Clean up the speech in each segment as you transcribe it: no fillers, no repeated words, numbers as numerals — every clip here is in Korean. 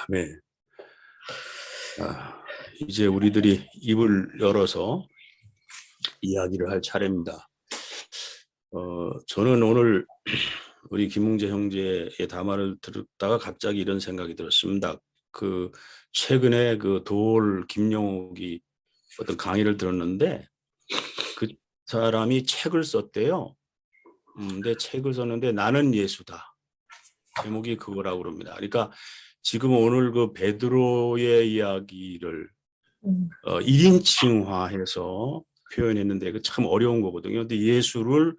네. 이제 우리들이 입을 열어서 이야기를 할 차례입니다. 저는 오늘 우리 김웅재 형제의 담화를 들었다가 갑자기 이런 생각이 들었습니다. 최근에 김용옥이 어떤 강의를 들었는데 그 사람이 책을 썼대요. 근데 책을 썼는데 나는 예수다. 제목이 그거라고 그럽니다. 그러니까 지금 오늘 베드로의 이야기를 1인칭화해서 표현했는데 그 참 어려운 거거든요. 근데 예수를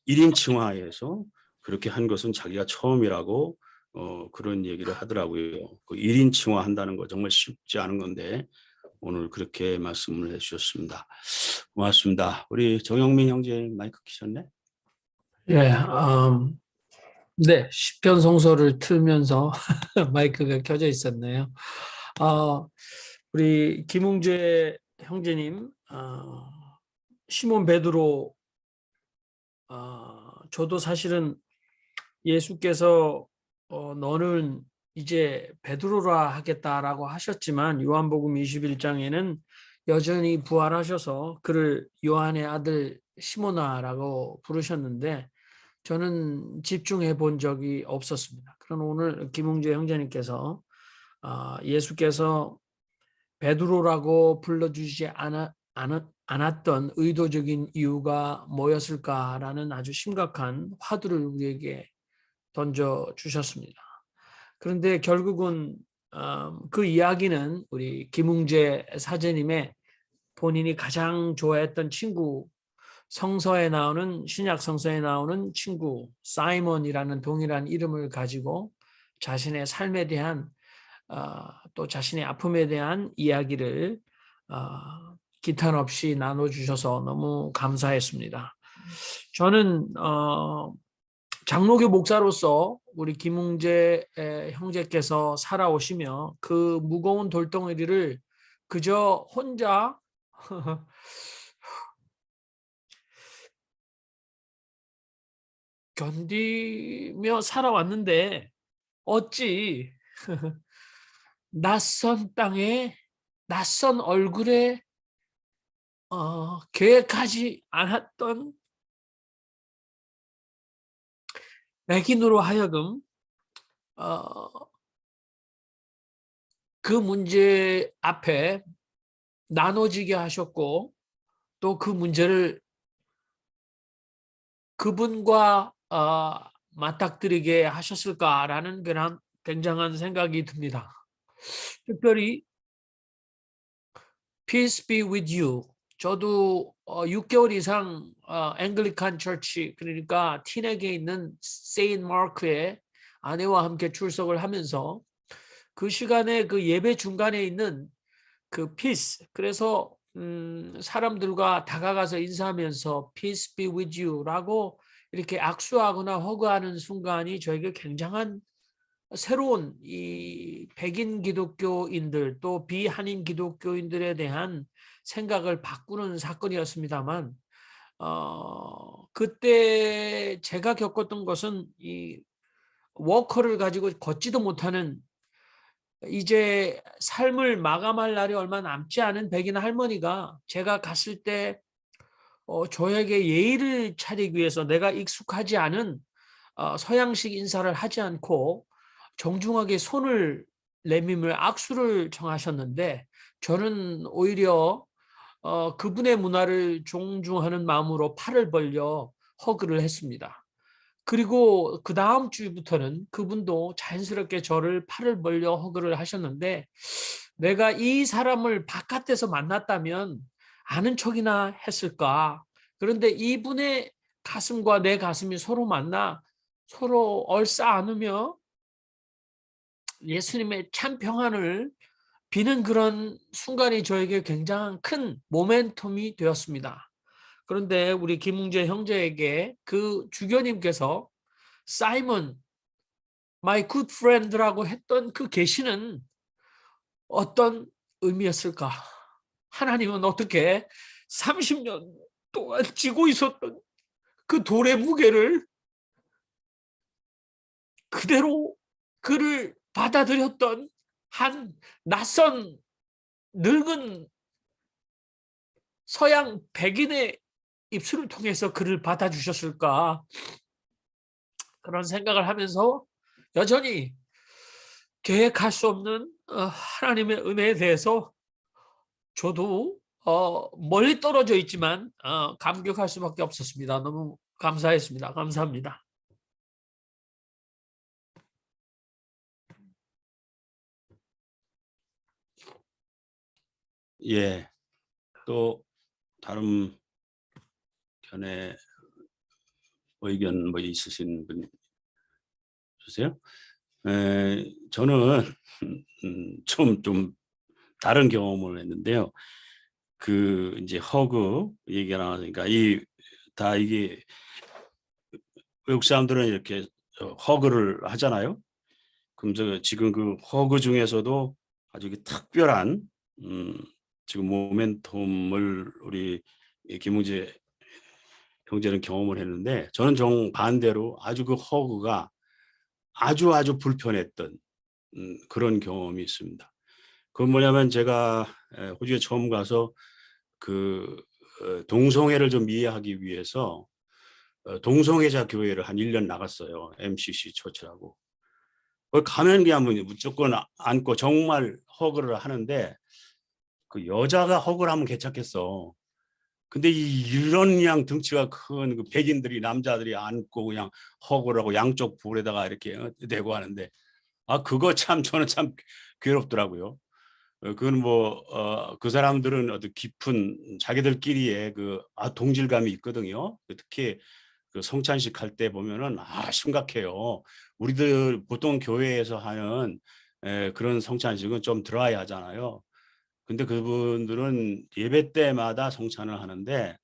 1인칭화해서 그렇게 한 것은 자기가 처음이라고 그런 얘기를 하더라고요. 1인칭화 한다는 거 정말 쉽지 않은 건데 오늘 그렇게 말씀을 해주셨습니다. 고맙습니다. 우리 정영민 형제 마이크 켜셨네? 예, 네, 시편 성서를 틀면서 마이크가 켜져 있었네요. 우리 김웅재 형제님, 시몬 베드로, 저도 사실은 예수께서 너는 이제 베드로라 하겠다라고 하셨지만 요한복음 21장에는 여전히 부활하셔서 그를 요한의 아들 시몬아라고 부르셨는데 저는 집중해 본 적이 없었습니다. 그러나 오늘 김웅재 형제님께서 예수께서 베드로라고 불러주지 않았던 의도적인 이유가 뭐였을까라는 아주 심각한 화두를 우리에게 던져주셨습니다. 그런데 결국은 그 이야기는 우리 김웅재 사제님의 본인이 가장 좋아했던 친구, 신약 성서에 나오는 친구 사이먼이라는 동일한 이름을 가지고 자신의 삶에 대한 또 자신의 아픔에 대한 이야기를 기탄 없이 나눠주셔서 너무 감사했습니다. 저는 장로교 목사로서 우리 김웅재 형제께서 살아오시며 그 무거운 돌덩어리를 그저 혼자 견디며 살아왔는데 어찌 낯선 땅에 낯선 얼굴에 계획하지 않았던 백인으로 하여금 그 문제 앞에 나눠지게 하셨고 또 그 문제를 그분과 맞닥뜨리게 하셨을까라는 그런 굉장한 생각이 듭니다. 특별히 Peace be with you. 저도 6개월 이상 앵글리칸 처치, 그러니까 티넥에 있는 세인트 마크의 아내와 함께 출석을 하면서 그 시간에 그 예배 중간에 있는 그 peace, 그래서 사람들과 다가가서 인사하면서 Peace be with you라고 이렇게 악수하거나 허그하는 순간이 저에게 굉장한 새로운 이 백인 기독교인들 또 비한인 기독교인들에 대한 생각을 바꾸는 사건이었습니다만 그때 제가 겪었던 것은 이 워커를 가지고 걷지도 못하는 이제 삶을 마감할 날이 얼마 남지 않은 백인 할머니가 제가 갔을 때 저에게 예의를 차리기 위해서 내가 익숙하지 않은 서양식 인사를 하지 않고 정중하게 손을 내밀며 악수를 청하셨는데 저는 오히려 그분의 문화를 존중하는 마음으로 팔을 벌려 허그를 했습니다. 그리고 그 다음 주부터는 그분도 자연스럽게 저를 팔을 벌려 허그를 하셨는데 내가 이 사람을 바깥에서 만났다면 아는 척이나 했을까? 그런데 이분의 가슴과 내 가슴이 서로 만나 서로 얼싸안으며 예수님의 참 평안을 비는 그런 순간이 저에게 굉장한 큰 모멘텀이 되었습니다. 그런데 우리 김웅재 형제에게 그 주교님께서 사이먼, my good friend라고 했던 그 계시는 어떤 의미였을까? 하나님은 어떻게 30년 동안 지고 있었던 그 돌의 무게를 그대로 그를 받아들였던 한 낯선 늙은 서양 백인의 입술을 통해서 그를 받아주셨을까? 그런 생각을 하면서 여전히 계획할 수 없는 하나님의 은혜에 대해서 저도 멀리 떨어져 있지만 감격할 수밖에 없었습니다. 너무 감사했습니다. 감사합니다. 예, 또 다른 견해 의견 뭐 있으신 분 주세요? 저는 좀 다른 경험을 했는데요. 그 이제 허그 얘기가 나왔으니까 이게 외국 사람들은 이렇게 허그를 하잖아요. 그럼 지금 그 허그 중에서도 아주 특별한 지금 모멘텀을 우리 김웅재 형제는 경험을 했는데, 저는 정반대로 아주 그 허그가 아주 불편했던 그런 경험이 있습니다. 그건 뭐냐면 제가 호주에 처음 가서 그 동성애를 좀 이해하기 위해서 동성애자 교회를 한 1년 나갔어요. MCC 처치라고. 가면 그냥 무조건 안고 정말 허그를 하는데, 그 여자가 허그를 하면 괜찮겠어. 근데 이런 그냥 덩치가 큰 그 백인들이 남자들이 안고 그냥 허그를 하고 양쪽 볼에다가 이렇게 대고 하는데, 그거 참 저는 참 괴롭더라고요. 그건 그 사람들은 어떤 깊은 자기들끼리의 동질감이 있거든요. 특히 그 성찬식 할 때 보면은 심각해요. 우리들 보통 교회에서 하는 그런 성찬식은 좀 드라이 하잖아요. 근데 그분들은 예배 때마다 성찬을 하는데,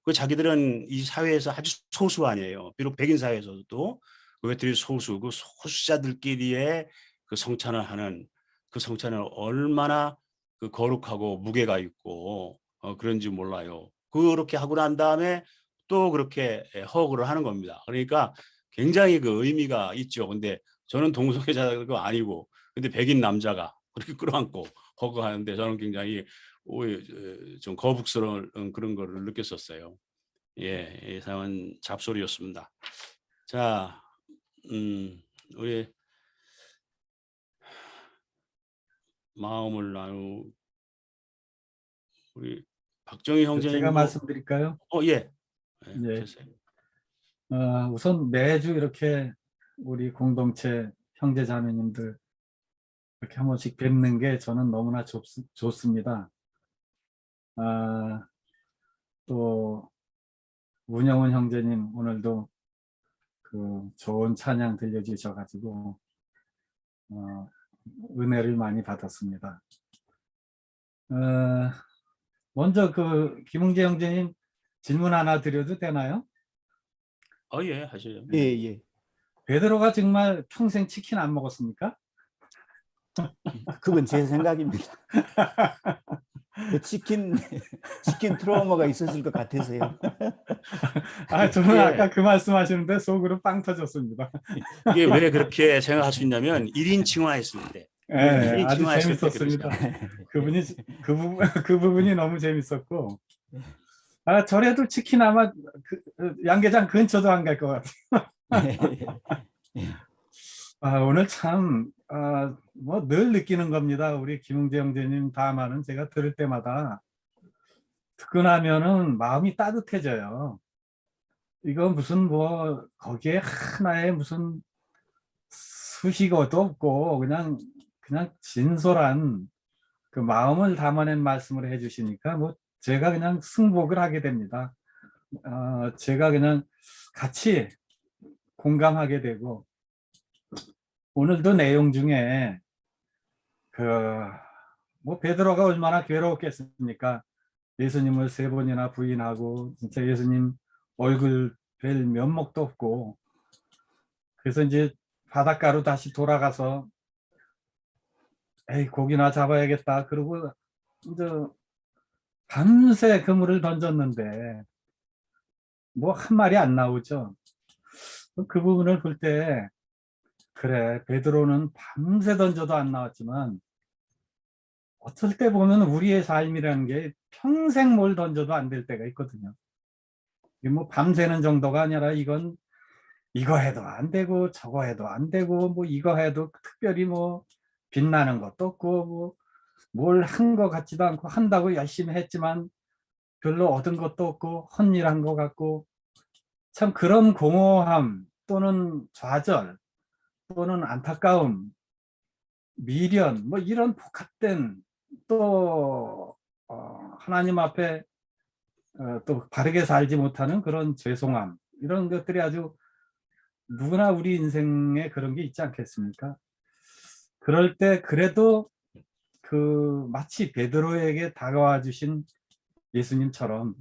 그 자기들은 이 사회에서 아주 소수 아니에요. 비록 백인 사회에서도 그것들이 소수, 그 소수자들끼리의 그 성찬을 하는 그 성찬을 얼마나 그 거룩하고 무게가 있고 그런지 몰라요. 그렇게 하고 난 다음에 또 그렇게 허그를 하는 겁니다. 그러니까 굉장히 그 의미가 있죠. 근데 저는 동성애자가 아니고, 근데 백인 남자가 그렇게 끌어안고 허그하는데 저는 굉장히 좀 거북스러운 그런 거를 느꼈었어요. 예, 이상한 잡소리였습니다. 자, 우리 마음을 우리 박정희 제가 형제님도 말씀드릴까요? 예, 네. 하셨어요. 우선 매주 이렇게 우리 공동체 형제 자매님들 이렇게 한 번씩 뵙는 게 저는 너무나 좋습니다. 또 문영훈 형제님 오늘도 그 좋은 찬양 들려주셔가지고 은혜를 많이 받았습니다. 먼저 그 김웅재 형제님 질문 하나 드려도 되나요? 예, 하셔요. 예. 베드로가 정말 평생 치킨 안 먹었습니까? 그건 제 생각입니다. 그 치킨 트라우마가 있었을 것 같아서요. 저는 예. 아까 그 말씀하시는데 속으로 빵 터졌습니다. 이게 왜 그렇게 생각할 수 있냐면 1인 칭화했을 때. 네, 일인 아주 칭화했을 때 재밌었습니다. 그러시죠. 그 부분이 너무 재밌었고, 저래도 치킨 아마 양계장 근처도 안 갈 것 같아요. 오늘 참 뭐 늘 느끼는 겁니다. 우리 김웅재 형제님 담화는 제가 들을 때마다 듣고 나면은 마음이 따뜻해져요. 이거 무슨 뭐 거기에 하나의 무슨 수식어도 없고 그냥 진솔한 그 마음을 담아낸 말씀을 해주시니까 뭐 제가 그냥 승복을 하게 됩니다. 제가 그냥 같이 공감하게 되고, 오늘도 내용 중에 뭐 베드로가 얼마나 괴로웠겠습니까? 예수님을 3번이나 부인하고 진짜 예수님 얼굴 뵐 면목도 없고, 그래서 이제 바닷가로 다시 돌아가서 에이 고기나 잡아야겠다 그러고 이제 밤새 그물을 던졌는데 뭐 한 마리 안 나오죠. 그 부분을 볼 때 그래, 베드로는 밤새 던져도 안 나왔지만 어떨 때 보면 우리의 삶이라는 게 평생 뭘 던져도 안 될 때가 있거든요. 이게 뭐 밤새는 정도가 아니라 이건 이거 해도 안 되고 저거 해도 안 되고 뭐 이거 해도 특별히 뭐 빛나는 것도 없고 뭐 뭘 한 것 같지도 않고 한다고 열심히 했지만 별로 얻은 것도 없고 헛일한 것 같고 참 그런 공허함 또는 좌절 또는 안타까움 미련 뭐 이런 복합된 또 하나님 앞에 또 바르게 살지 못하는 그런 죄송함 이런 것들이 아주 누구나 우리 인생에 그런 게 있지 않겠습니까? 그럴 때 그래도 그 마치 베드로에게 다가와 주신 예수님처럼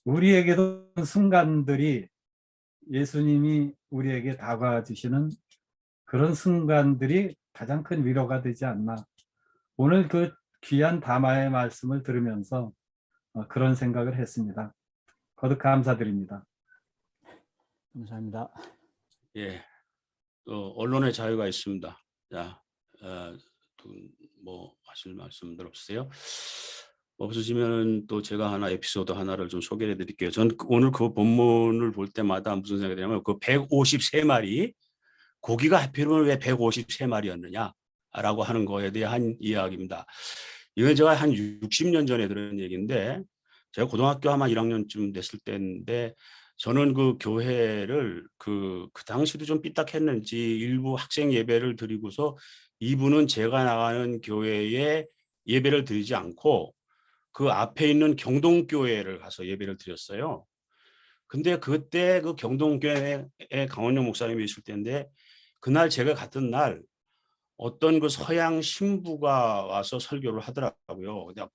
우리에게도 순간들이 예수님이 우리에게 다가와 주시는 그런 순간들이 가장 큰 위로가 되지 않나. 오늘 그 귀한 담화의 말씀을 들으면서 그런 생각을 했습니다. 거듭 감사드립니다. 감사합니다. 예, 언론의 자유가 있습니다. 자, 뭐 하실 말씀들 없으세요? 없으시면 또 제가 하나 에피소드 하나를 좀 소개해 드릴게요. 전 오늘 그 본문을 볼 때마다 무슨 생각이 드냐면 그 153마리 고기가 하필이면 왜 153마리였느냐라고 하는 거에 대한 이야기입니다. 이건 제가 한 60년 전에 들은 얘기인데 제가 고등학교 아마 1학년쯤 됐을 때인데 저는 그 교회를 그 당시도 좀 삐딱했는지 일부 학생 예배를 드리고서 이분은 제가 나가는 교회에 예배를 드리지 않고 그 앞에 있는 경동교회를 가서 예배를 드렸어요. 근데 그때 그 경동교회에 강원영 목사님이 있을 때인데 그날 제가 갔던 날 어떤 그 서양 신부가 와서 설교를 하더라고요. 그냥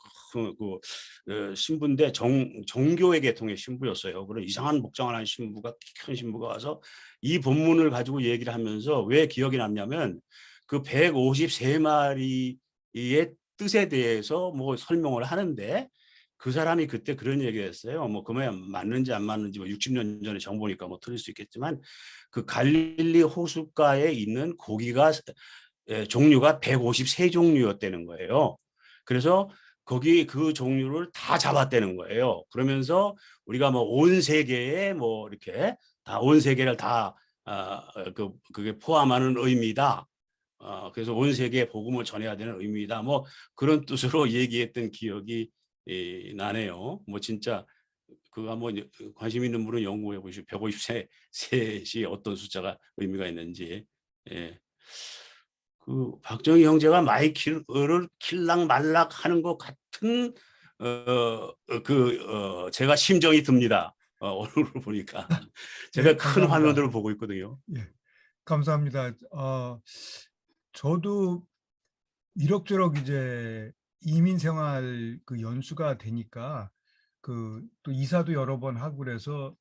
신부인데 정교회 계통의 신부였어요. 그런 이상한 복장을 한 신부가 키 큰 신부가 와서 이 본문을 가지고 얘기를 하면서 왜 기억이 남냐면 그 153마리의 뜻에 대해서 뭐 설명을 하는데 그 사람이 그때 그런 얘기를 했어요. 뭐 그게 맞는지 안 맞는지 뭐 60년 전에 정보니까 뭐 틀릴 수 있겠지만 그 갈릴리 호숫가에 있는 고기가 종류가 153종류였다는 거예요. 그래서 거기 그 종류를 다 잡았다는 거예요. 그러면서 우리가 뭐 온 세계에 뭐 이렇게 다 온 세계를 다 그게 포함하는 의미다. 그래서 온 세계에 복음을 전해야 되는 의미다. 뭐 그런 뜻으로 얘기했던 기억이 나네요. 뭐 진짜 그거 한번 관심 있는 분은 연구해 보시고 153이 어떤 숫자가 의미가 있는지. 예. 그 박정희 형제가 마이키를 킬락말락 하는 것 같은 제가 심정이 듭니다. 오늘 보니까 제가 예, 큰 감사합니다. 화면으로 보고 있거든요. 예, 감사합니다. 저도 이럭저럭 이제 이민 생활 그 연수가 되니까 그 또 이사도 여러 번 하고 그래서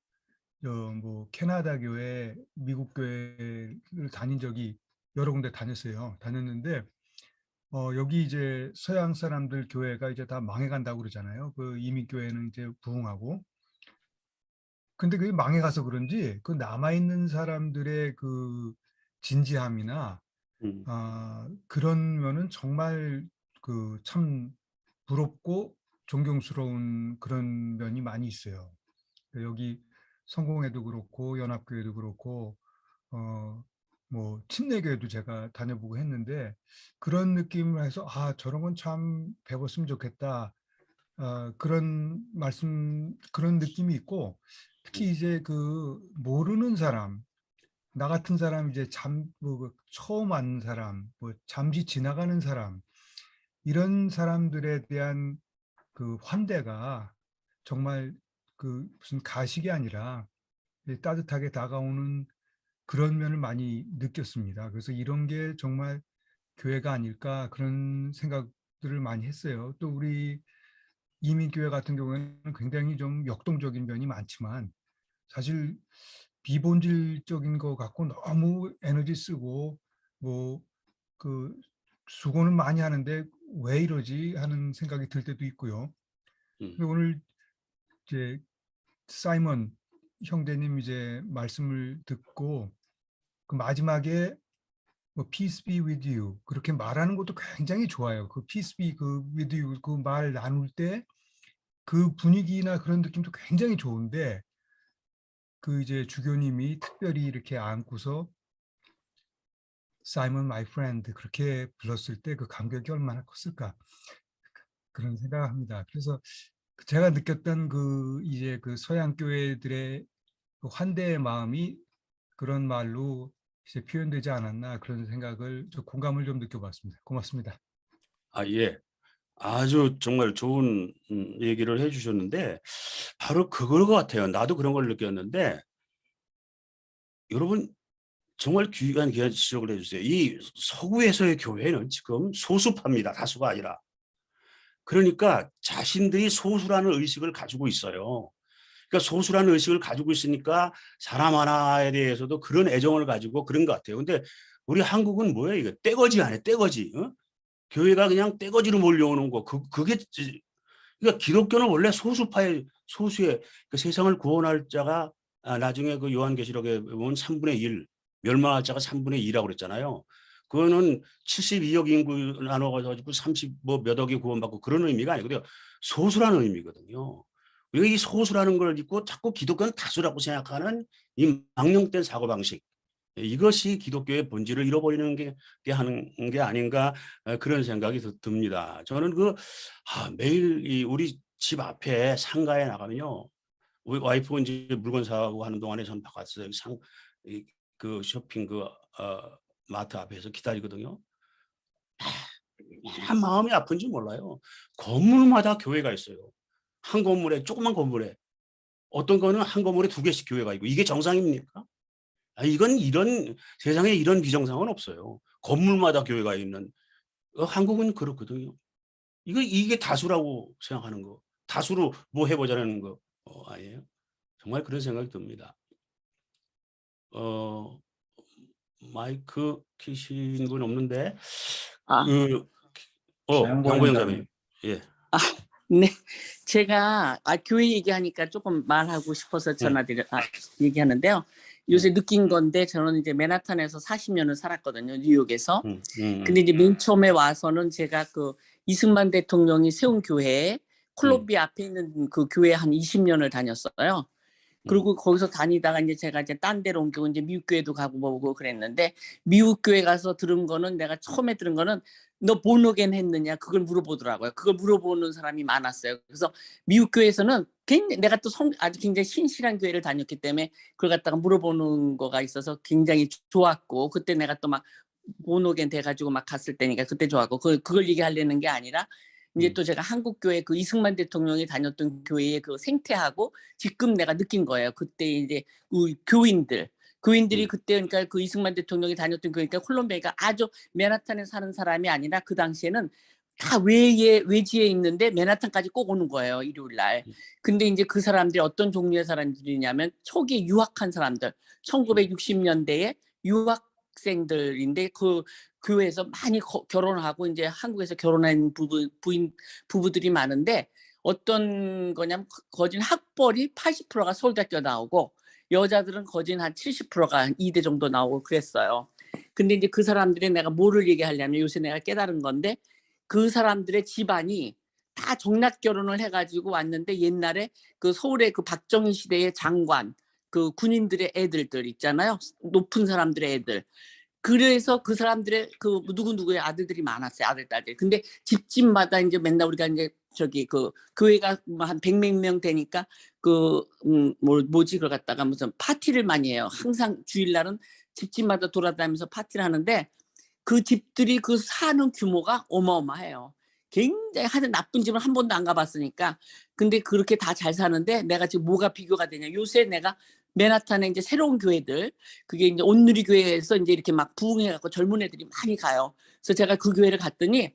뭐 캐나다 교회, 미국 교회를 다닌 적이 여러 군데 다녔는데 여기 이제 서양 사람들 교회가 이제 다 망해간다고 그러잖아요. 그 이민 교회는 이제 부흥하고. 근데 그게 망해가서 그런지 그 남아있는 사람들의 그 진지함이나 그런 면은 정말 그 참 부럽고 존경스러운 그런 면이 많이 있어요. 여기 성공회도 그렇고 연합교회도 그렇고 뭐 침례교회도 제가 다녀보고 했는데 그런 느낌을 해서 아 저런 건 참 배웠으면 좋겠다. 그런 느낌이 있고 특히 이제 그 모르는 사람 나 같은 사람 이제 뭐 처음 아는 사람 뭐 잠시 지나가는 사람 이런 사람들에 대한 그 환대가 정말 그 무슨 가식이 아니라 따뜻하게 다가오는 그런 면을 많이 느꼈습니다. 그래서 이런 게 정말 교회가 아닐까 그런 생각들을 많이 했어요. 또 우리 이민교회 같은 경우에는 굉장히 좀 역동적인 면이 많지만 사실 비본질적인 거 갖고 너무 에너지 쓰고 뭐 그 수고는 많이 하는데 왜 이러지 하는 생각이 들 때도 있고요. 근데 오늘 이제 사이먼 형제님 이제 말씀을 듣고 그 마지막에 뭐 peace be with you 그렇게 말하는 것도 굉장히 좋아요. 그 peace be with you 그 말 나눌 때 그 분위기나 그런 느낌도 굉장히 좋은데 그 이제 주교님이 특별히 이렇게 안고서 Simon, my friend 그렇게 불렀을 때 그 감격이 얼마나 컸을까 그런 생각합니다. 그래서 제가 느꼈던 그 이제 그 서양 교회들의 그 환대의 마음이 그런 말로 이제 표현되지 않았나 그런 생각을 좀 공감을 좀 느껴봤습니다. 고맙습니다. 아, 예. 아주 정말 좋은 얘기를 해주셨는데 바로 그걸 것 같아요. 나도 그런 걸 느꼈는데 여러분 정말 귀한 지적을 해주세요. 이 서구에서의 교회는 지금 소수파입니다. 다수가 아니라. 그러니까 자신들이 소수라는 의식을 가지고 있어요. 그러니까 소수라는 의식을 가지고 있으니까 사람 하나에 대해서도 그런 애정을 가지고 그런 것 같아요. 근데 우리 한국은 뭐예요? 이거 떼거지 아니에요? 떼거지. 어? 교회가 그냥 떼거지로 몰려오는 거. 그게 그러니까 기독교는 원래 소수파의 소수의 그 세상을 구원할 자가 나중에 그 요한계시록에 보면 3분의 1, 멸망할 자가 3분의 2라고 그랬잖아요. 그거는 72억 인구 나눠가지고 30 뭐 몇 억이 구원받고 그런 의미가 아니고요. 소수라는 의미거든요. 우리가 이 소수라는 걸 잊고 자꾸 기독교는 다수라고 생각하는 이 망령된 사고방식. 이것이 기독교의 본질을 잃어버리는 게 하는 게 아닌가 그런 생각이 듭니다. 저는 매일 우리 집 앞에 상가에 나가면요. 우리 와이프가 이제 물건 사고 하는 동안에 전 바깥에서 그 쇼핑 마트 앞에서 기다리거든요. 참 마음이 아픈지 몰라요. 건물마다 교회가 있어요. 한 건물에 조그만 건물에 어떤 거는 한 건물에 2개씩 교회가 있고 이게 정상입니까? 이건 세상에 이런 비정상은 없어요. 건물마다 교회가 있는 한국은 그렇거든요. 이게 다수라고 생각하는 거, 다수로 뭐 해보자는 거 아니에요? 정말 그런 생각이 듭니다. 마이크 키신 분 없는데 아, 강보영 자매님, 예. 네. 제가 교회 얘기하니까 조금 말하고 싶어서 얘기하는데요. 요새 느낀 건데 저는 이제 맨하탄에서 40년을 살았거든요. 뉴욕에서. 근데 이제 맨 처음에 와서는 제가 그 이승만 대통령이 세운 교회에 콜롬비아 앞에 있는 그 교회에 한 20년을 다녔어요. 그리고 거기서 다니다가 이제 제가 이제 딴 데로 옮기고 이제 미국 교회도 가고 뭐고 그랬는데 미국 교회 가서 들은 거는 내가 처음에 들은 거는 너 본어겐 했느냐 그걸 물어보더라고요. 그걸 물어보는 사람이 많았어요. 그래서 미국 교회에서는 굉장히 내가 또 아주 굉장히 신실한 교회를 다녔기 때문에 그걸 갖다가 물어보는 거가 있어서 굉장히 좋았고 그때 내가 또 막 본어겐 돼가지고 막 갔을 때니까 그때 좋았고 그걸 얘기하려는 게 아니라 이제 또 제가 한국 교회 그 이승만 대통령이 다녔던 교회의 그 생태하고 지금 내가 느낀 거예요. 그때 이제 교인들이 그때 그러니까 그 이승만 대통령이 다녔던 교회니까 콜롬비아가 아주 맨하탄에 사는 사람이 아니라 그 당시에는 다 외지에 있는데 맨하탄까지 꼭 오는 거예요. 일요일 날. 근데 이제 그 사람들이 어떤 종류의 사람들이냐면 초기에 유학한 사람들 1960년대에 유학생들인데 그 교회에서 많이 결혼하고 이제 한국에서 결혼한 부부들이 많은데 어떤 거냐면 거진 학벌이 80%가 서울대학교 나오고 여자들은 거진 한 70%가 이대 정도 나오고 그랬어요. 근데 이제 그 사람들이 내가 뭐를 얘기하려면 요새 내가 깨달은 건데 그 사람들의 집안이 다 정략 결혼을 해가지고 왔는데 옛날에 그 서울의 그 박정희 시대의 장관 그 군인들의 애들들 있잖아요. 높은 사람들의 애들. 그래서 그 사람들의 그 누구누구의 아들들이 많았어요. 아들, 딸들. 근데 집집마다 이제 맨날 우리가 이제 그 교회가 한 100몇 명 되니까 그걸 갖다가 무슨 파티를 많이 해요. 항상 주일날은 집집마다 돌아다니면서 파티를 하는데 그 집들이 그 사는 규모가 어마어마해요. 굉장히 하여튼 나쁜 집을 한 번도 안 가봤으니까. 근데 그렇게 다 잘 사는데 내가 지금 뭐가 비교가 되냐. 요새 내가 맨하탄에 이제 새로운 교회들, 그게 이제 온누리 교회에서 이제 이렇게 막 부흥해갖고 젊은 애들이 많이 가요. 그래서 제가 그 교회를 갔더니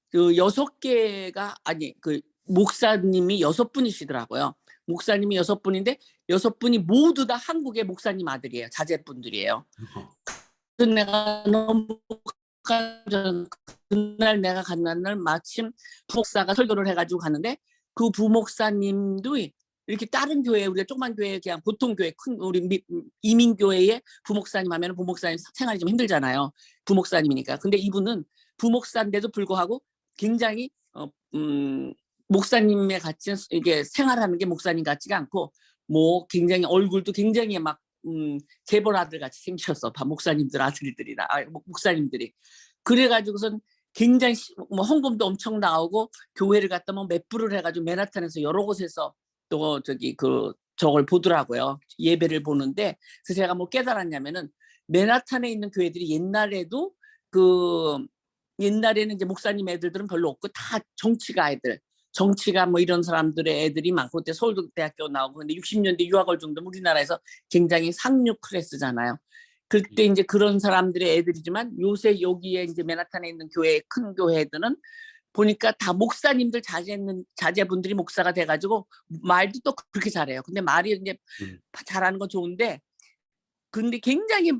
그 6개가 그 목사님이 6분이시더라고요. 목사님이 6분인데 6분이 모두 다 한국의 목사님 아들이에요. 자제분들이에요. 그래서 내가 너무 그날 내가 간 날 마침 부목사가 설교를 해가지고 갔는데 그 부목사님도 이렇게 다른 교회, 우리가 조그만 교회, 그냥 보통 교회, 큰 우리 이민 교회에 부목사님 하면 부목사님 생활이 좀 힘들잖아요. 부목사님이니까. 근데 이분은 부목사인데도 불구하고 굉장히 목사님의 같이 이게 생활하는 게 목사님 같지가 않고 뭐 굉장히 얼굴도 굉장히 막 재벌 아들 같이 생기셨어. 목사님들 아들들이나 목사님들이. 그래가지고선 굉장히 뭐 헌금도 엄청 나오고 교회를 갖다 뭐 몇 불을 해가지고 맨하탄에서 여러 곳에서 또 저기 저걸 보더라고요. 예배를 보는데 그래서 제가 뭐 깨달았냐면은 맨하탄에 있는 교회들이 옛날에는 이제 목사님 애들들은 별로 없고 다 정치가 뭐 이런 사람들의 애들이 많고 그때 서울대학교 나오고 근데 60년대 유학 올 정도면 우리나라에서 굉장히 상류 클래스잖아요. 그때 이제 그런 사람들의 애들이지만 요새 여기에 이제 맨하탄에 있는 큰 교회들은 보니까 다 목사님들 자제분들이 목사가 돼가지고 말도 또 그렇게 잘해요. 근데 말이 이제 잘하는 건 좋은데 근데 굉장히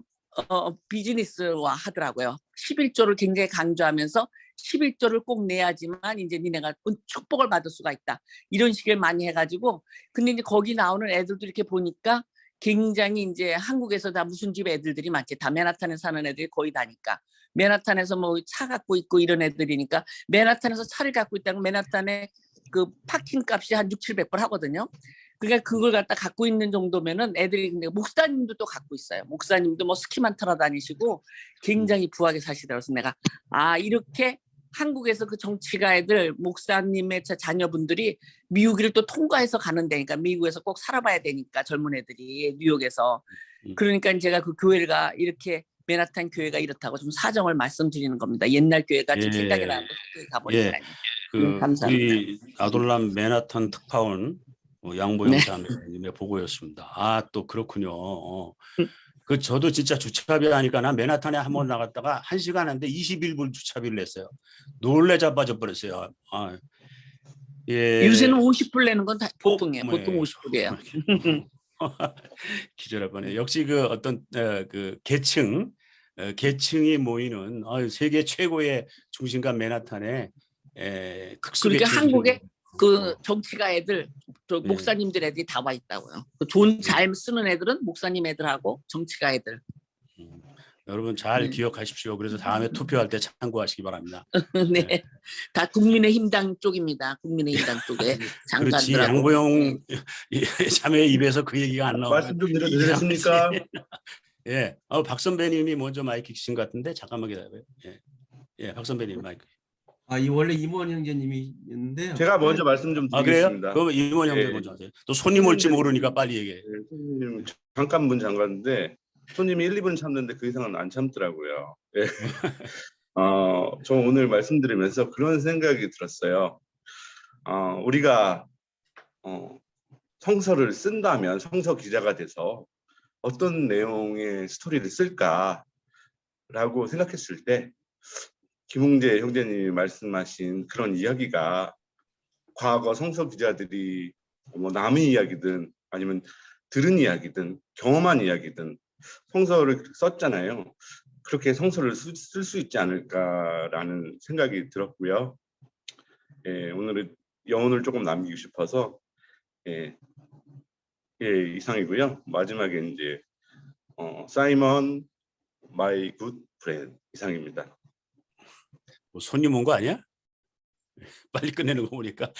비즈니스화 하더라고요. 11조를 굉장히 강조하면서 11조를 꼭 내야지만 이제 니네가 축복을 받을 수가 있다. 이런 식을 많이 해가지고 근데 이제 거기 나오는 애들도 이렇게 보니까 굉장히 이제 한국에서 다 무슨 집 애들들이 많지. 다 맨하탄에 사는 애들이 거의 다니까. 맨하탄에서 뭐 차 갖고 있고 이런 애들이니까 맨하탄에서 차를 갖고 있다면 맨하탄에 그 파킹 값이 한 600-700불 하거든요. 그러니까 그걸 갖다 갖고 있는 정도면은 애들이 근데 목사님도 또 갖고 있어요. 목사님도 뭐 스키만 타러 다니시고 굉장히 부하게 사시더라고요. 그래서 내가 이렇게 한국에서 그 정치가 애들 목사님의 자녀분들이 미국을 또 통과해서 가는 데니까 미국에서 꼭 살아봐야 되니까 젊은 애들이 뉴욕에서 그러니까 제가 그 교회가 이렇게 맨하탄 교회가 이렇다고 좀 사정을 말씀드리는 겁니다. 옛날 교회가 지금 생각이 나는 거 가보니까요. 감사합니다. 우리 아돌람 맨하탄 특파원 양보영 자매님의 보고였습니다. 또 그렇군요. 저도 진짜 주차비 하니까 난 맨하탄에 한번 나갔다가 1시간 한데 21불 주차비를 냈어요. 놀래 자빠져 버렸어요. 예. 요새는 50불 내는 건 다 보통이에요. 보통 50불이에요. 기절할 뻔해. 역시 그 어떤 그 계층이 모이는 세계 최고의 중심가 맨하탄에 그러니까 한국에 그 정치가 애들, 목사님들 애들이 다 와 있다고요. 돈 잘 쓰는 애들은 목사님 애들하고 정치가 애들. 여러분 잘 기억하십시오. 그래서 다음에 투표할 때 참고하시기 바랍니다. 네, 다 국민의힘당 쪽입니다. 국민의힘당 쪽에 장관들하고. 그렇지, 양보영 자매의 입에서 그 얘기가 안 나오고. 말씀 좀 드리겠습니까? 예, 박 선배님이 먼저 마이크 키신 것 같은데 잠깐만 기다려요. 예, 박 선배님 마이크. 원래 임원 형제님이었는데요. 제가 먼저 말씀 좀 그래요? 드리겠습니다. 그럼 임원 형제 먼저 하세요. 또 손님 올지 모르니까 빨리 얘기해. 손님 잠깐 문 잠갔는데 손님이 1, 2분 참는데 그 이상은 안 참더라고요. 예. 저 오늘 말씀드리면서 그런 생각이 들었어요. 우리가 성서를 쓴다면 성서 기자가 돼서 어떤 내용의 스토리를 쓸까라고 생각했을 때 김웅재 형제님이 말씀하신 그런 이야기가 과거 성서 기자들이 뭐 남의 이야기든 아니면 들은 이야기든 경험한 이야기든 성서를 썼잖아요. 그렇게 성서를 쓸 수 있지 않을까라는 생각이 들었고요. 오늘은 여운을 조금 남기고 싶어서 이상이고요. 마지막에 이제 사이먼 마이 굿 프렌드 이상입니다. 손님 온 거 아니야? 빨리 끝내는 거 보니까.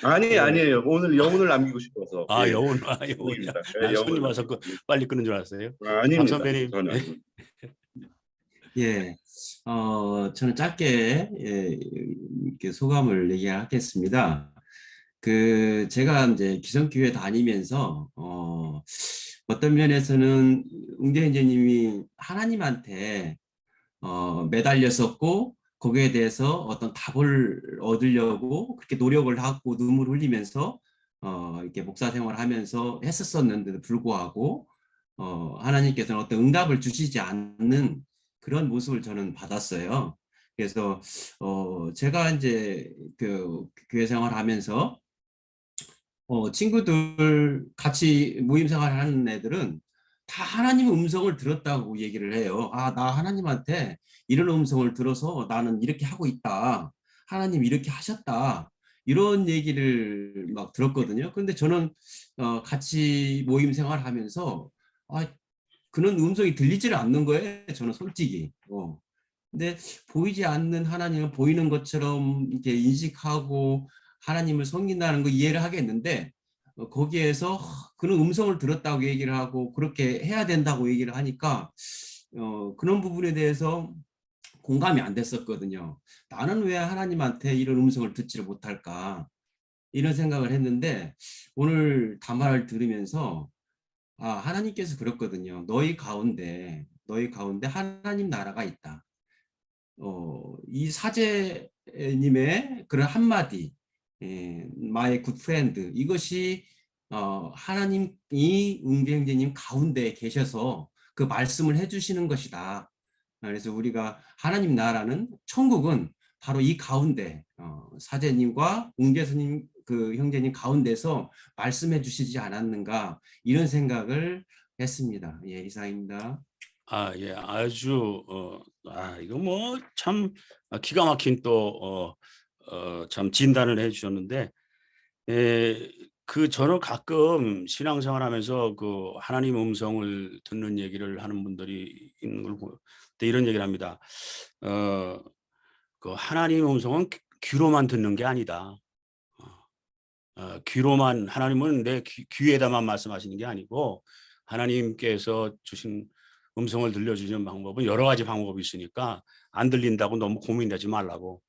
아니에요. 오늘 여운을 남기고 싶어서. 여운입니다. 손님 와서 빨리 끊는 줄 알았어요. 아닙니다. 선배님. 예, 저는 짧게 이렇게 소감을 얘기하겠습니다. 제가 이제 기성교회 다니면서 어떤 면에서는 웅재 형제님이 하나님한테 매달렸었고 거기에 대해서 어떤 답을 얻으려고 그렇게 노력을 하고 눈물 흘리면서 이렇게 목사 생활을 하면서 했었었는데도 불구하고 하나님께서는 어떤 응답을 주시지 않는 그런 모습을 저는 받았어요. 그래서 제가 이제 그 교회 생활을 하면서 친구들 같이 모임 생활을 하는 애들은 다 하나님의 음성을 들었다고 얘기를 해요. 나 하나님한테 이런 음성을 들어서 나는 이렇게 하고 있다. 하나님 이렇게 하셨다. 이런 얘기를 막 들었거든요. 근데 저는 같이 모임 생활하면서 그런 음성이 들리지를 않는 거예요. 저는 솔직히. 근데 보이지 않는 하나님을 보이는 것처럼 이렇게 인식하고 하나님을 섬긴다는 거 이해를 하겠는데 거기에서 그런 음성을 들었다고 얘기를 하고 그렇게 해야 된다고 얘기를 하니까 그런 부분에 대해서 공감이 안 됐었거든요. 나는 왜 하나님한테 이런 음성을 듣지를 못할까 이런 생각을 했는데 오늘 담화를 들으면서 하나님께서 그렇거든요. 너희 가운데 하나님 나라가 있다. 이 사제님의 그런 한마디, my good friend, 이것이 하나님이 웅경제님 가운데 계셔서 그 말씀을 해주시는 것이다. 그래서 우리가 하나님 나라는 천국은 바로 이 가운데 사제님과 웅계스님 그 형제님 가운데서 말씀해 주시지 않았는가 이런 생각을 했습니다. 예, 이상입니다. 예, 아주 이거 뭐 참 기가 막힌 또 참 진단을 해주셨는데, 저는 가끔 신앙생활하면서 그 하나님 음성을 듣는 얘기를 하는 분들이 있는 걸 보고 이런 얘기를 합니다. 그 하나님 음성은 귀로만 듣는 게 아니다. 귀로만 하나님은 내 귀에다만 말씀하시는 게 아니고 하나님께서 주신 음성을 들려주시는 방법은 여러 가지 방법이 있으니까 안 들린다고 너무 고민하지 말라고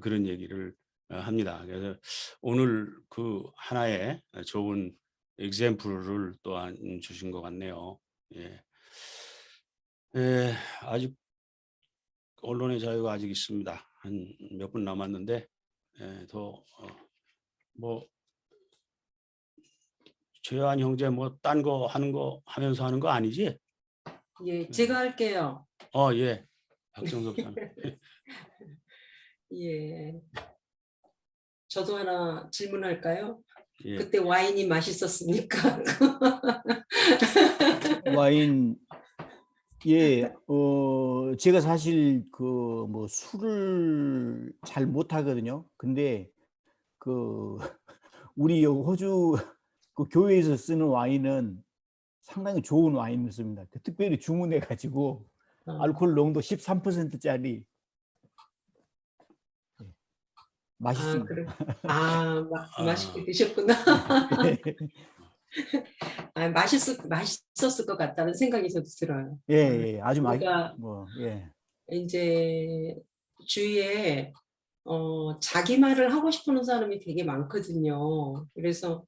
그런 얘기를 합니다. 그래서 오늘 그 하나의 좋은 example를 또한 주신 것 같네요. 예. 아직 언론의 자유가 아직 있습니다. 한 몇 분 남았는데 더 뭐 재환 형제 뭐 딴 거 하면서 하는 거 아니지? 예, 제가 할게요. 예. 박정석 사 예. 저도 하나 질문할까요? 예. 그때 와인이 맛있었습니까? 와인, 예, 제가 사실 그 뭐 술을 잘 못하거든요. 근데 그 우리 호주 그 교회에서 쓰는 와인은 상당히 좋은 와인을 씁니다. 특별히 주문해 가지고 알코올 농도 13%짜리 맛있습니다. 그래. 맛있게 드셨구나. 맛있었을 것 같다는 생각이 저도 들어요. 예, 아주 그러니까 이제 주위에 자기 말을 하고 싶은 사람이 되게 많거든요. 그래서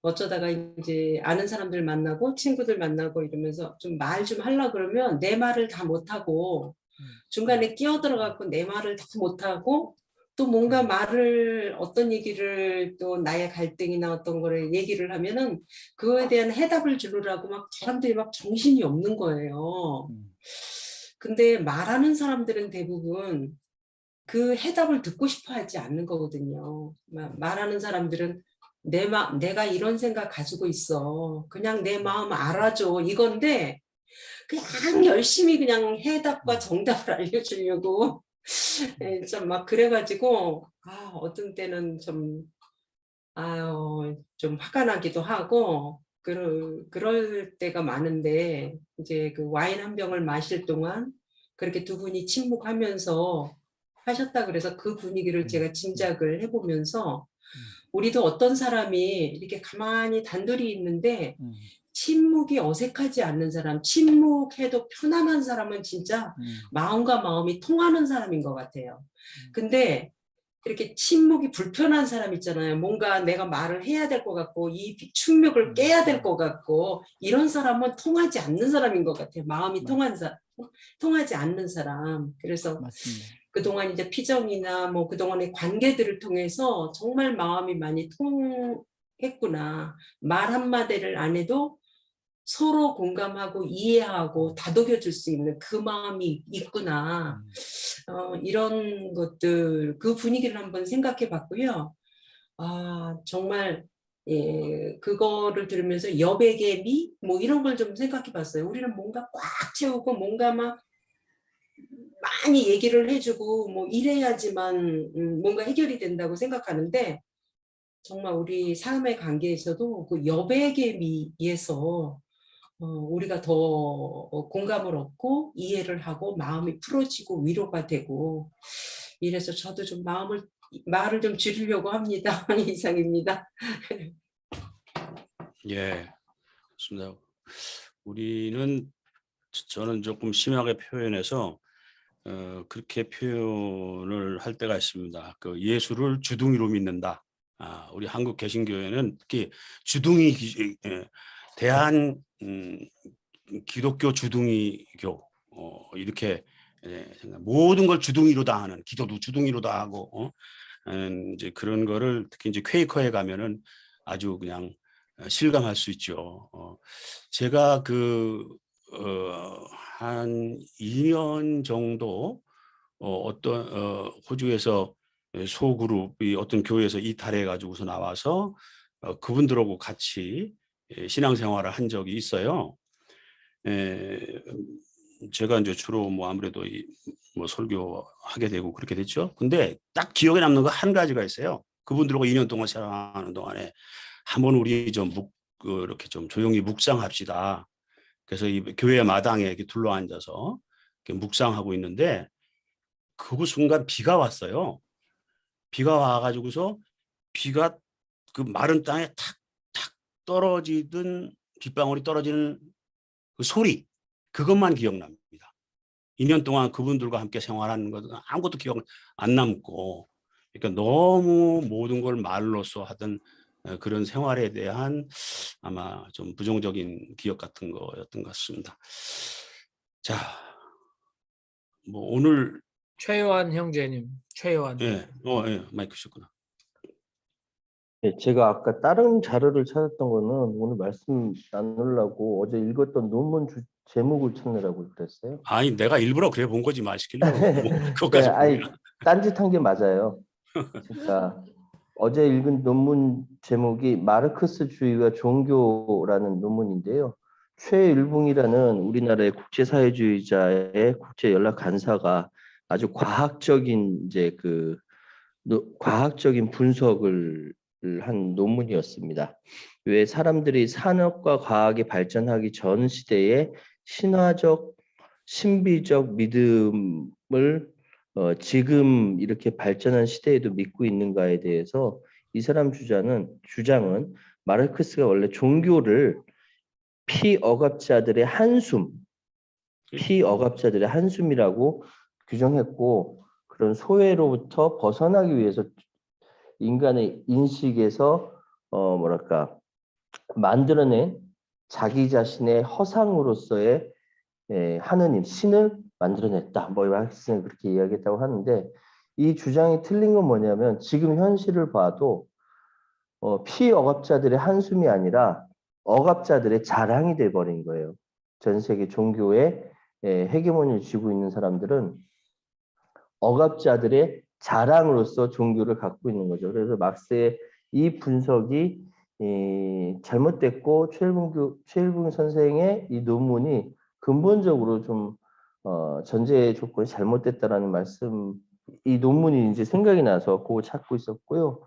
어쩌다가 이제 아는 사람들 만나고 친구들 만나고 이러면서 좀 말 좀 하려고 그러면 내 말을 다 못하고 중간에 끼어들어갖고 내 말을 다 못하고 또 뭔가 말을 어떤 얘기를 또 나의 갈등이나 어떤 거를 얘기를 하면은 그거에 대한 해답을 주느라고 막 사람들이 막 정신이 없는 거예요. 근데 말하는 사람들은 대부분 그 해답을 듣고 싶어 하지 않는 거거든요. 말하는 사람들은 내가 이런 생각 가지고 있어. 그냥 내 마음 알아줘. 이건데 그냥 열심히 그냥 해답과 정답을 알려주려고 좀 막 그래가지고 어떤 때는 좀 화가 나기도 하고 그럴 때가 많은데 이제 그 와인 한 병을 마실 동안 그렇게 두 분이 침묵하면서 하셨다 그래서 그 분위기를 제가 짐작을 해보면서 우리도 어떤 사람이 이렇게 가만히 단둘이 있는데 침묵이 어색하지 않는 사람, 침묵해도 편안한 사람은 진짜 마음과 마음이 통하는 사람인 것 같아요. 근데 이렇게 침묵이 불편한 사람 있잖아요. 뭔가 내가 말을 해야 될 것 같고 이 충격을 깨야 될 것 같고 이런 사람은 통하지 않는 사람인 것 같아요. 마음이 통하지 않는 사람. 그래서 맞습니다. 그동안 이제 피정이나 뭐 그동안의 관계들을 통해서 정말 마음이 많이 통했구나. 말 한마디를 안 해도 서로 공감하고 이해하고 다독여줄 수 있는 그 마음이 있구나. 이런 것들, 그 분위기를 한번 생각해 봤고요. 정말 그거를 들으면서 여백의 미? 뭐 이런 걸 좀 생각해 봤어요. 우리는 뭔가 꽉 채우고 뭔가 막 많이 얘기를 해주고 뭐 이래야지만 뭔가 해결이 된다고 생각하는데 정말 우리 삶의 관계에서도 그 여백에 의해서 우리가 더 공감을 얻고 이해를 하고 마음이 풀어지고 위로가 되고 이래서 저도 좀 말을 좀 줄이려고 합니다. 이상입니다. 예, 좋습니다. 우리는 저는 조금 심하게 표현해서 그렇게 표현을 할 때가 있습니다. 그 예수를 주둥이로 믿는다. 우리 한국 개신교회는 특히 주둥이 대한 기독교 주둥이교 이렇게 모든 걸 주둥이로 다 하는, 기도도 주둥이로 다 하고 이제 그런 거를 특히 이제 퀘이커에 가면은 아주 그냥 실감할 수 있죠. 제가 한 2년 정도 어떤 호주에서 소그룹이 어떤 교회에서 이탈해 가지고서 나와서 그분들하고 같이 신앙생활을 한 적이 있어요. 제가 이제 주로 뭐 아무래도 뭐 설교하게 되고 그렇게 됐죠. 근데 딱 기억에 남는 거 한 가지가 있어요. 그분들하고 2년 동안 생활하는 동안에 한번 우리 좀 이렇게 좀 조용히 묵상합시다. 그래서 이 교회 마당에 이렇게 둘러앉아서 이렇게 묵상하고 있는데 그 순간 비가 왔어요. 비가 와가지고서 비가 그 마른 땅에 탁탁 떨어지던 빗방울이 떨어지는 그 소리, 그것만 기억납니다. 2년 동안 그분들과 함께 생활하는 것은 아무것도 기억 안 남고, 그러니까 너무 모든 걸 말로써 하던 그런 생활에 대한 아마 좀 부정적인 기억 같은 거였던 것 같습니다. 자, 뭐 오늘 최요한 형제님, 최요한. 예, 마이크 셨구나. 네, 제가 아까 다른 자료를 찾았던 거는 오늘 말씀 나누려고 어제 읽었던 논문 제목을 찾느라고 그랬어요. 아니 내가 일부러 그래 본 거지 말 시키려고. 뭐, 네, 그것까지 아니 보면. 딴짓한 게 맞아요. 그러니까 어제 읽은 논문 제목이 마르크스주의와 종교라는 논문인데요. 최일붕이라는 우리나라의 국제사회주의자의 국제연락 간사가 아주 과학적인 이제 과학적인 분석을 한 논문이었습니다. 왜 사람들이 산업과 과학이 발전하기 전 시대에 신화적, 신비적 믿음을 지금 이렇게 발전한 시대에도 믿고 있는가에 대해서 이 사람 주장은 마르크스가 원래 종교를 피억압자들의 한숨이라고 규정했고, 그런 소외로부터 벗어나기 위해서 인간의 인식에서 만들어낸 자기 자신의 허상으로서의 하느님, 신을 만들어냈다. 뭐 학생은 그렇게 이야기했다고 하는데, 이 주장이 틀린 건 뭐냐면 지금 현실을 봐도 피억압자들의 한숨이 아니라 억압자들의 자랑이 돼버린 거예요. 전 세계 종교의 헤게모니를 쥐고 있는 사람들은 억압자들의 자랑으로서 종교를 갖고 있는 거죠. 그래서 막스의 이 분석이 잘못됐고 최일붕 선생의 이 논문이 근본적으로 좀 전제 조건이 잘못됐다라는 말씀, 이 논문이 이제 생각이 나서 그거 찾고 있었고요.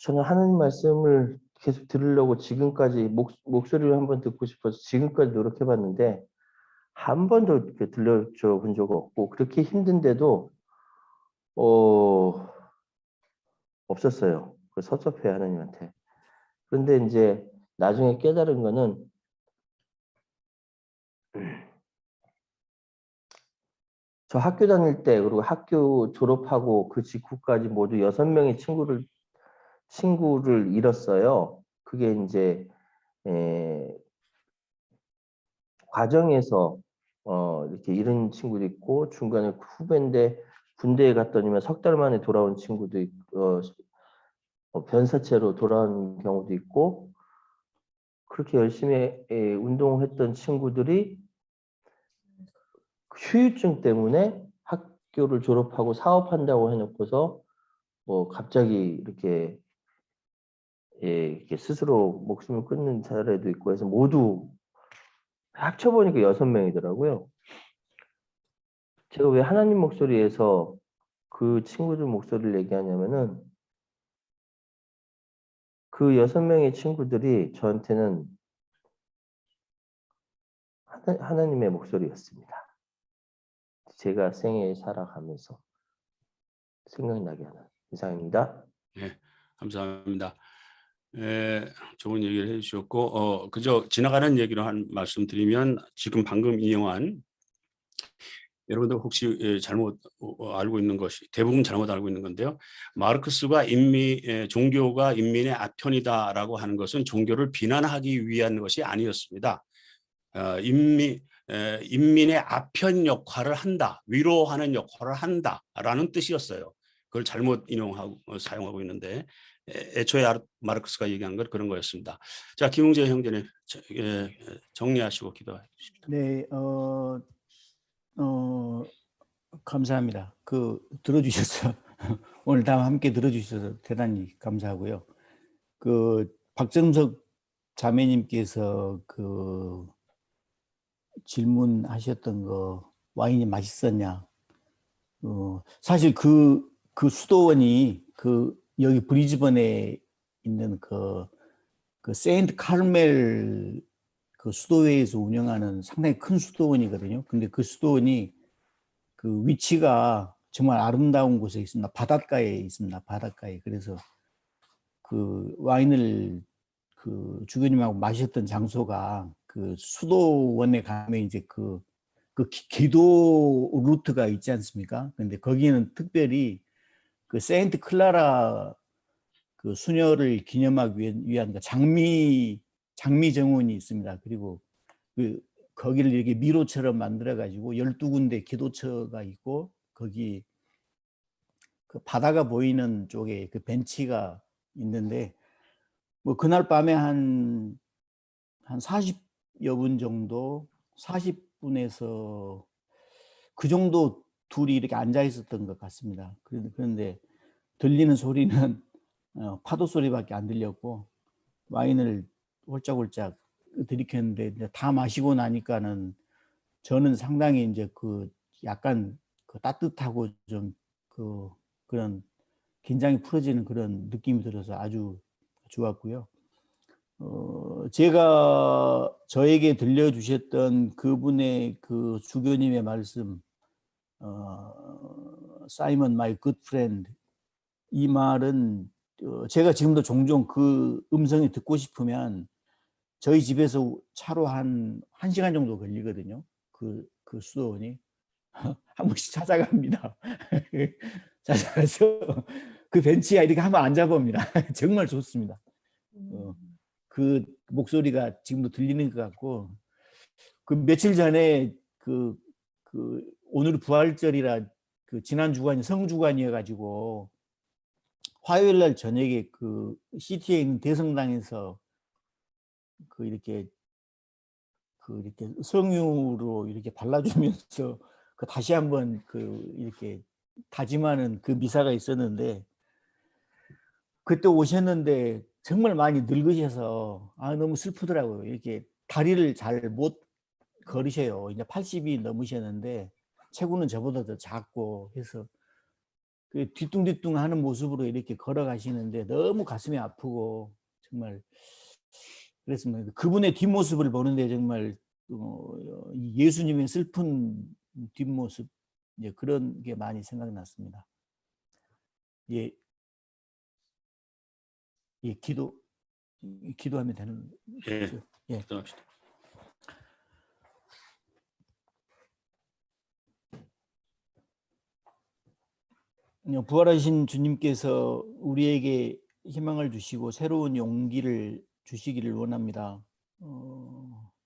저는 하나님 말씀을 계속 들으려고 지금까지 목소리를 한번 듣고 싶어서 지금까지 노력해봤는데 한 번도 이렇게 들려줘 본 적 없고, 그렇게 힘든데도 없었어요. 그 섭섭해 하나님한테. 그런데 이제 나중에 깨달은 거는 저 학교 다닐 때, 그리고 학교 졸업하고 그 직후까지 모두 6명의 친구를 잃었어요. 그게 이제 과정에서 이렇게 잃은 친구도 있고, 중간에 후배인데 군대에 갔더니만 석 달 만에 돌아온 친구도 있고, 변사체로 돌아온 경우도 있고, 그렇게 열심히 운동했던 친구들이 휴유증 때문에 학교를 졸업하고 사업한다고 해놓고서 뭐 갑자기 이렇게 스스로 목숨을 끊는 사례도 있고 해서 모두 합쳐보니까 6명이더라고요. 제가 왜 하나님 목소리에서 그 친구들 목소리를 얘기하냐면은 그 6명의 친구들이 저한테는 하나님의 목소리였습니다. 제가 생애 살아가면서 생각나게 하는 이상입니다. 네, 감사합니다. 좋은 얘기를 해주셨고, 그저 지나가는 얘기로 한 말씀드리면 지금 방금 인용한 여러분들 혹시 잘못 알고 있는 것이 대부분 잘못 알고 있는 건데요. 마르크스가 종교가 인민의 아편이다라고 하는 것은 종교를 비난하기 위한 것이 아니었습니다. 인민의 아편 역할을 한다, 위로하는 역할을 한다라는 뜻이었어요. 그걸 잘못 인용하고 사용하고 있는데 애초에 마르크스가 얘기한 건 그런 거였습니다. 자, 김웅재 형제님 정리하시고 기도해 주십시오. 네, 감사합니다. 들어주셔서 오늘 다 함께 들어주셔서 대단히 감사하고요. 박정석 자매님께서 질문하셨던 거 와인이 맛있었냐? 사실 그 수도원이 여기 브리즈번에 있는 세인트 카르멜 수도회에서 운영하는 상당히 큰 수도원이거든요. 근데 그 수도원이 위치가 정말 아름다운 곳에 있습니다. 바닷가에 있습니다. 바닷가에. 그래서 와인을 주교님하고 마셨던 장소가 수도원에 가면 이제 기도 루트가 있지 않습니까? 근데 거기는 특별히 세인트 클라라 수녀를 기념하기 위한 장미 정원이 있습니다. 그리고 거기를 이렇게 미로처럼 만들어 가지고 12군데 기도처가 있고 거기 바다가 보이는 쪽에 벤치가 있는데 뭐 그날 밤에 한 40여 분 정도 40분에서 그 정도 둘이 이렇게 앉아 있었던 것 같습니다. 그런데 들리는 소리는 파도 소리밖에 안 들렸고 와인을 홀짝홀짝 들이켰는데 다 마시고 나니까는 저는 상당히 이제 약간 따뜻하고 좀 그런 긴장이 풀어지는 그런 느낌이 들어서 아주 좋았고요. 제가 저에게 들려주셨던 그분의 주교님의 말씀, 사이먼 마이 굿 프렌드, 이 말은 제가 지금도 종종 그 음성이 듣고 싶으면 저희 집에서 차로 한 1시간 정도 걸리거든요. 그 수도원이. 한 번씩 찾아갑니다. 찾아가서 그 벤치에 이렇게 한번 앉아봅니다. 정말 좋습니다. 그 목소리가 지금도 들리는 것 같고, 며칠 전에 오늘 부활절이라 지난 주간이 성주간이어가지고 화요일 날 저녁에 시티에 있는 대성당에서 이렇게 성유로 이렇게 발라주면서 다시 한번 이렇게 다짐하는 미사가 있었는데 그때 오셨는데 정말 많이 늙으셔서 너무 슬프더라고요. 이렇게 다리를 잘 못 걸으셔요. 이제 80이 넘으셨는데 체구는 저보다 더 작고 해서 뒤뚱뒤뚱 하는 모습으로 이렇게 걸어가시는데 너무 가슴이 아프고 정말 그랬습니다. 그분의 뒷모습을 보는데 정말 예수님의 슬픈 뒷모습 그런 게 많이 생각났습니다. 예, 기도하면 되는 거죠? 예. 기도합시다. 부활하신 주님께서 우리에게 희망을 주시고 새로운 용기를 주시기를 원합니다.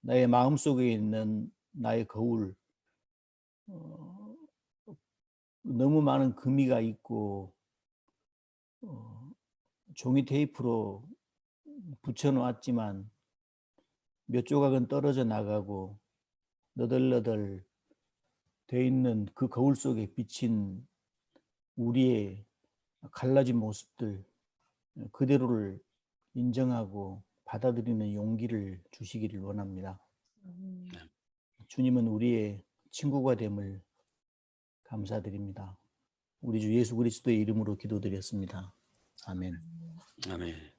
나의 마음속에 있는 나의 거울, 너무 많은 금이가 있고 종이 테이프로 붙여놓았지만 몇 조각은 떨어져 나가고 너덜너덜 돼 있는 그 거울 속에 비친 우리의 갈라진 모습들 그대로를 인정하고 받아들이는 용기를 주시기를 원합니다. 주님은 우리의 친구가 됨을 감사드립니다. 우리 주 예수 그리스도의 이름으로 기도드렸습니다. 아멘. 아멘.